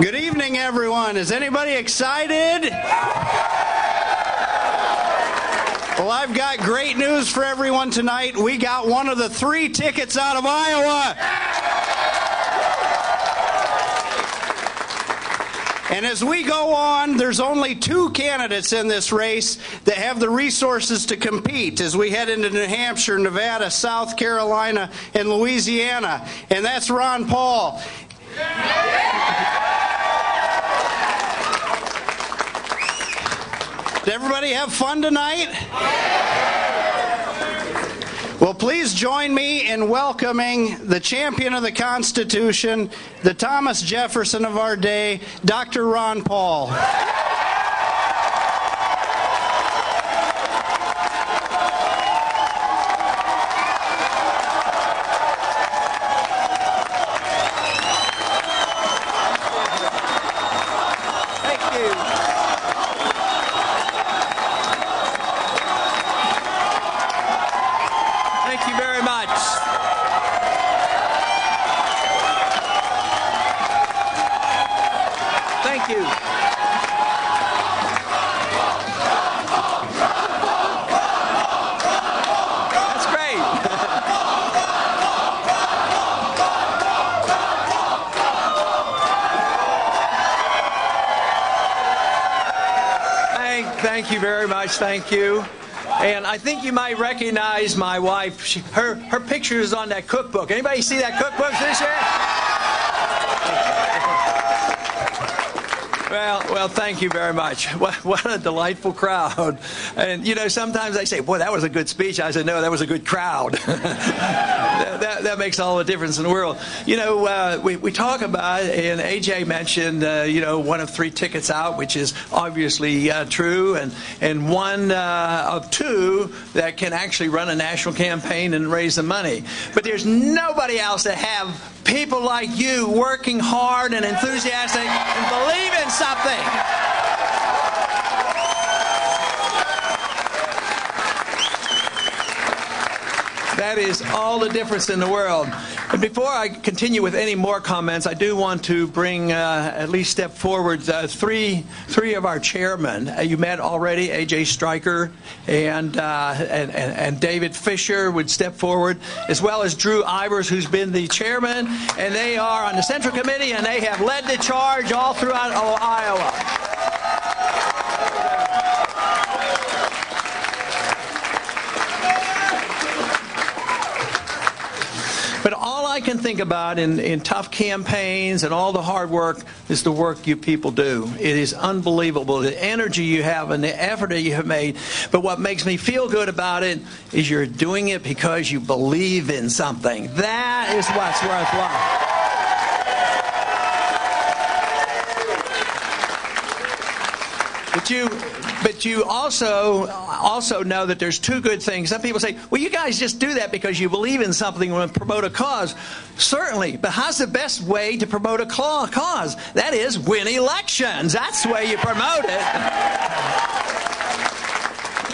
Good evening, everyone. Is anybody excited? Well, I've got great news for everyone tonight. We got one of the 3 tickets out of Iowa. And as we go on, there's only 2 candidates in this race that have the resources to compete as we head into New Hampshire, Nevada, South Carolina, and Louisiana. And that's Ron Paul. Did everybody have fun tonight? Well, please join me in welcoming the champion of the Constitution, the Thomas Jefferson of our day, Dr. Ron Paul. Thank you very much. Thank you. And I think you might recognize my wife. Her picture is on that cookbook. Anybody see that cookbook this year? Well, thank you very much. What a delightful crowd. And, you know, sometimes they say, boy, that was a good speech. I said, no, that was a good crowd. that makes all the difference in the world. You know, we talk about, and AJ mentioned, you know, one of 3 tickets out, which is obviously true, and one of 2 that can actually run a national campaign and raise the money. But there's nobody else that have people like you working hard and enthusiastic and believe in something. That is all the difference in the world. And before I continue with any more comments, I do want to bring at least step forward three of our chairmen. You met already, A.J. Stryker and David Fisher would step forward, as well as Drew Ivers, who's been the chairman, and they are on the Central Committee, and they have led the charge all throughout Iowa. But all I can think about in tough campaigns and all the hard work is the work you people do. It is unbelievable, the energy you have and the effort that you have made. But what makes me feel good about it is you're doing it because you believe in something. That is what's worthwhile. But you also know that there's 2 good things. Some people say, well, you guys just do that because you believe in something and promote a cause. Certainly, but how's the best way to promote a cause? That is, win elections. That's the way you promote it.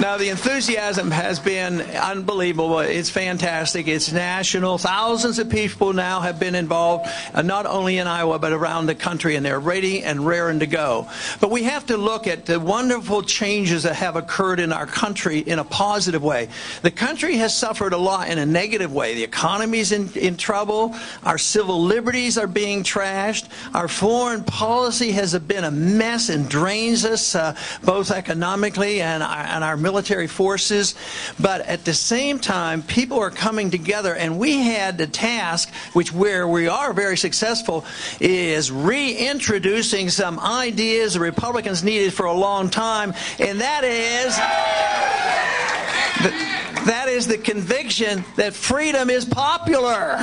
Now, the enthusiasm has been unbelievable. It's fantastic. It's national. Thousands of people now have been involved, not only in Iowa, but around the country, and they're ready and raring to go. But we have to look at the wonderful changes that have occurred in our country in a positive way. The country has suffered a lot in a negative way. The economy's in trouble. Our civil liberties are being trashed. Our foreign policy has been a mess and drains us both economically and our military forces. But at the same time, people are coming together, and we had the task, where we are very successful, is reintroducing some ideas the Republicans needed for a long time, and that is the conviction that freedom is popular.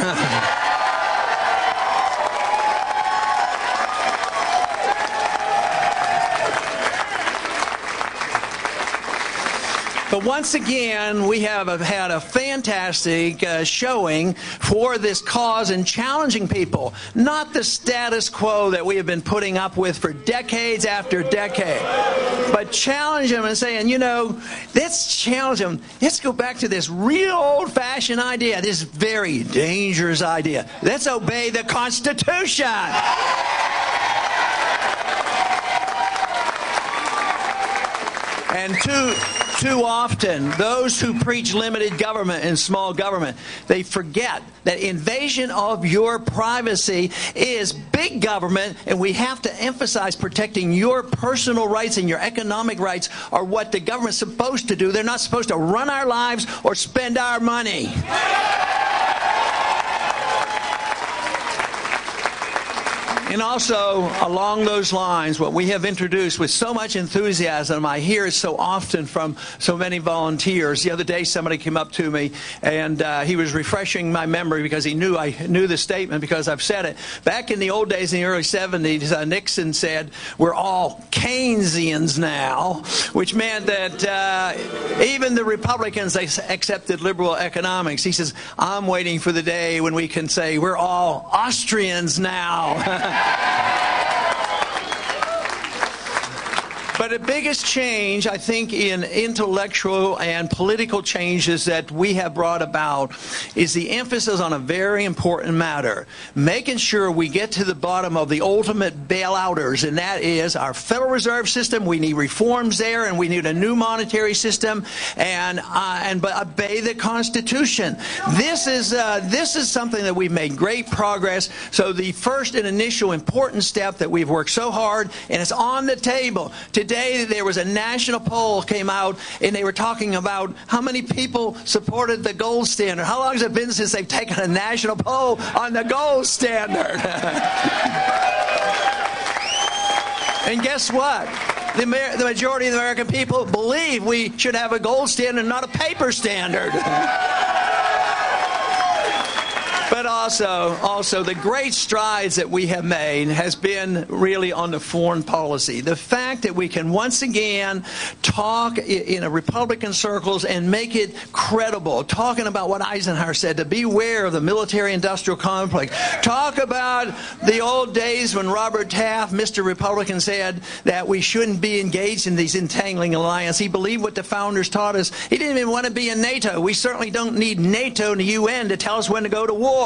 But once again, we have had a fantastic showing for this cause and challenging people. Not the status quo that we have been putting up with for decades after decade. But challenge them and saying, you know, let's challenge them. Let's go back to this real old-fashioned idea, this very dangerous idea. Let's obey the Constitution. And too often, those who preach limited government and small government, they forget that invasion of your privacy is big government, and we have to emphasize protecting your personal rights and your economic rights are what the government's supposed to do. They're not supposed to run our lives or spend our money. And also, along those lines, what we have introduced with so much enthusiasm, I hear it so often from so many volunteers. The other day, somebody came up to me, and he was refreshing my memory because he knew I knew the statement because I've said it. Back in the old days, in the early 70s, Nixon said, "We're all Keynesians now," which meant that even the Republicans, they accepted liberal economics. He says, "I'm waiting for the day when we can say we're all Austrians now." But the biggest change, I think, in intellectual and political changes that we have brought about is the emphasis on a very important matter, making sure we get to the bottom of the ultimate bailouters, and that is our Federal Reserve System. We need reforms there, and we need a new monetary system, and obey the Constitution. This is something that we've made great progress. So the first and initial important step that we've worked so hard, and it's on the table. Today there was a national poll came out, and they were talking about how many people supported the gold standard. How long has it been since they've taken a national poll on the gold standard? And guess what? The majority of the American people believe we should have a gold standard, not a paper standard. But also the great strides that we have made has been really on the foreign policy. The fact that we can once again talk in a Republican circles and make it credible, talking about what Eisenhower said, to beware of the military-industrial complex. Talk about the old days when Robert Taft, Mr. Republican, said that we shouldn't be engaged in these entangling alliances. He believed what the founders taught us. He didn't even want to be in NATO. We certainly don't need NATO and the UN to tell us when to go to war.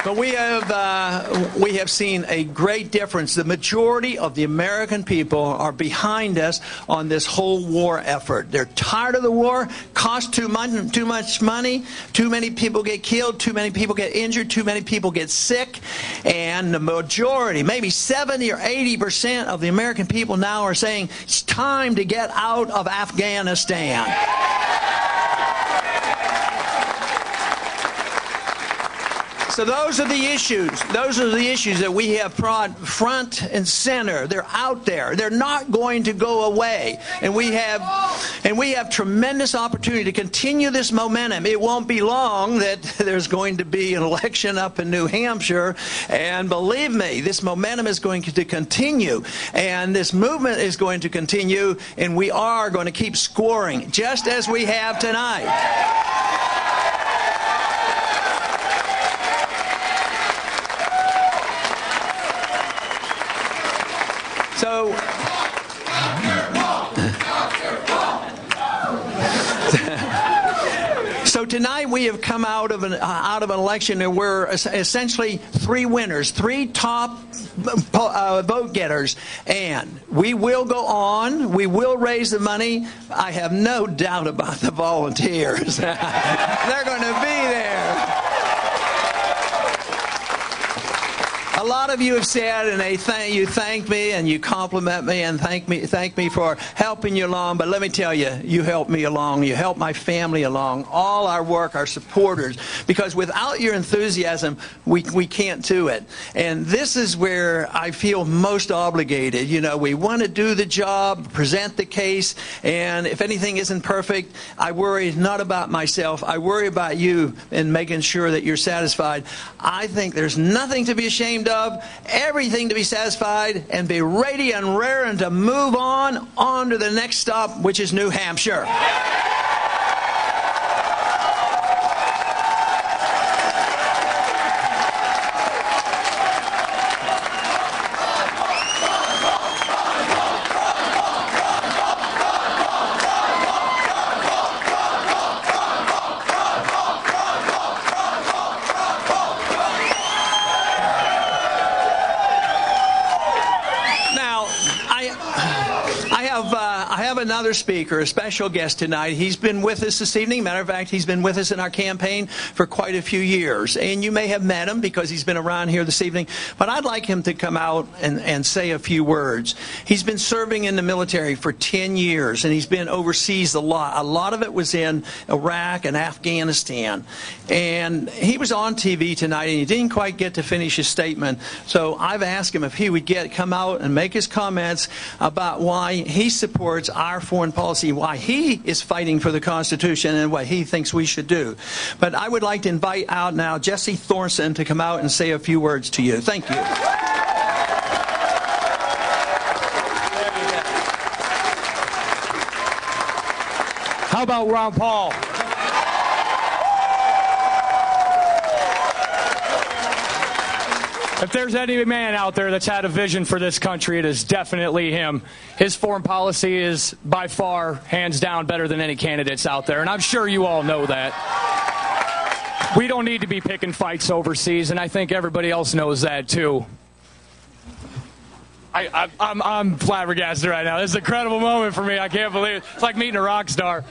But we have seen a great difference. The majority of the American people are behind us on this whole war effort. They're tired of the war. Costs too much money. Too many people get killed. Too many people get injured. Too many people get sick. And the majority, maybe 70 or 80% of the American people now are saying it's time to get out of Afghanistan. So those are the issues. Those are the issues that we have brought front and center. They're out there. They're not going to go away. And we have tremendous opportunity to continue this momentum. It won't be long that there's going to be an election up in New Hampshire. And believe me, this momentum is going to continue. And this movement is going to continue. And we are going to keep scoring, just as we have tonight. So tonight we have come out of an election, and we're essentially three winners, three top vote getters, and we will go on. We will raise the money. I have no doubt about the volunteers. They're going to be there. A lot of you have said, and you thank me and you compliment me and thank me for helping you along. But let me tell you, you helped me along. You helped my family along. All our work, our supporters, because without your enthusiasm, we can't do it. And this is where I feel most obligated. You know, we want to do the job, present the case, and if anything isn't perfect, I worry not about myself. I worry about you and making sure that you're satisfied. I think there's nothing to be ashamed of, everything to be satisfied, and be ready and raring to move on to the next stop, which is New Hampshire. have another speaker, a special guest tonight. He's been with us this evening. Matter of fact, he's been with us in our campaign for quite a few years. And you may have met him because he's been around here this evening. But I'd like him to come out and say a few words. He's been serving in the military for 10 years, and he's been overseas a lot. A lot of it was in Iraq and Afghanistan. And he was on TV tonight, and he didn't quite get to finish his statement. So I've asked him if he would come out and make his comments about why he supports our foreign policy, why he is fighting for the Constitution, and what he thinks we should do. But I would like to invite out now Jesse Thorson to come out and say a few words to you. Thank you. How about Ron Paul? If there's any man out there that's had a vision for this country, it is definitely him. His foreign policy is by far, hands down, better than any candidates out there, and I'm sure you all know that. We don't need to be picking fights overseas, and I think everybody else knows that too. I'm flabbergasted right now. This is an incredible moment for me. I can't believe it. It's like meeting a rock star.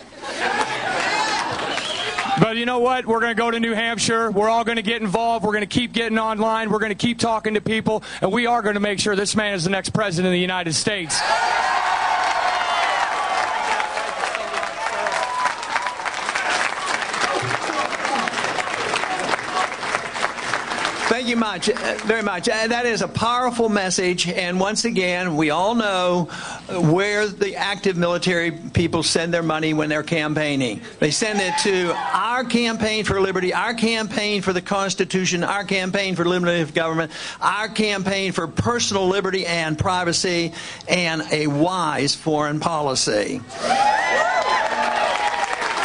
But you know what? We're going to go to New Hampshire. We're all going to get involved. We're going to keep getting online. We're going to keep talking to people. And we are going to make sure this man is the next president of the United States. Thank you very much. That is a powerful message. And once again, we all know where the active military people send their money when they're campaigning. They send it to our campaign for liberty, our campaign for the Constitution, our campaign for limited government, our campaign for personal liberty and privacy, and a wise foreign policy.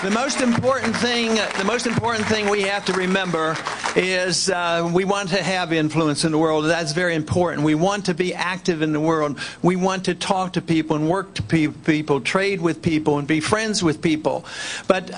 The most important thing we have to remember is we want to have influence in the world. That's very important. We want to be active in the world. We want to talk to people and work to people, trade with people, and be friends with people. But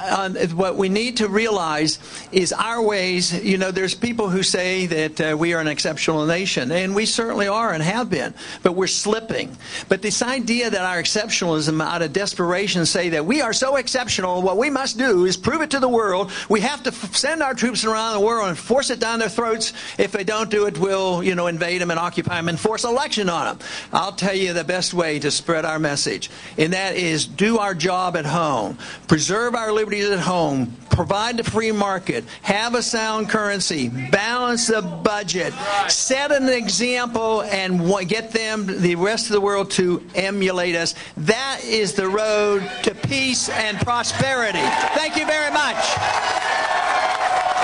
what we need to realize is our ways. You know, there's people who say that we are an exceptional nation, and we certainly are and have been, but we're slipping. But this idea that our exceptionalism out of desperation say that we are so exceptional, what we must do is prove it to the world. We have to send our troops around the world and force it down their throats. If they don't do it, we'll, invade them and occupy them and force election on them. I'll tell you the best way to spread our message, and that is do our job at home. Preserve our liberties at home. Provide the free market. Have a sound currency. Balance the budget. Set an example and get the rest of the world to emulate us. That is the road to peace and prosperity. Thank you very much.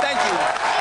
Thank you.